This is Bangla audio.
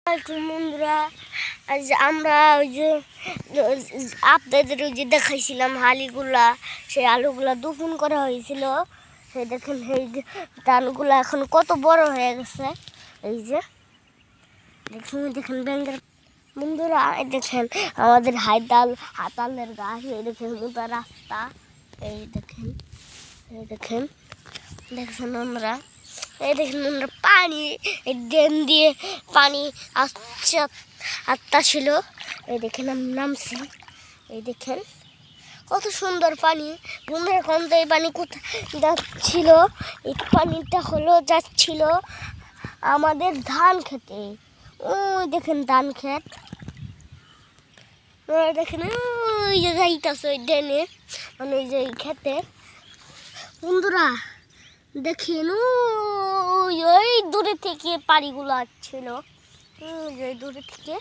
বন্ধুরা, আজ আমরা ওই যে আপনাদের ওই যে দেখাইছিলাম হালিগুলা, সেই আলুগুলা দোপন করা হয়েছিল। সেই দেখেন এই যে ধানগুলা এখন কত বড় হয়ে গেছে। এই যে দেখুন দেখেন ব্যাঙ্গের বন্ধুরা, দেখেন আমাদের হাতালের গাছ, এই দেখেন মোটা রাস্তা, এই দেখেন দেখছেন আমরা, এই দেখেন আমরা পানি ড্রেন দিয়ে পানি আসছিল। এই দেখেন আমি নামছি, এই দেখেন কত সুন্দর পানি। বন্ধুরা এখন তো এই পানি কোথায় যাচ্ছিল? এই পানিটা যাচ্ছিল আমাদের ধান খেতে। ওই দেখেন ধান ক্ষেত, দেখেন ওই যে যাইতেছে ওই ড্রেনে, মানে ওই যে খেতে। বন্ধুরা দেখেন ওই দূরে থেকে পানিগুলো আসছিল, ওই দূরে থেকে।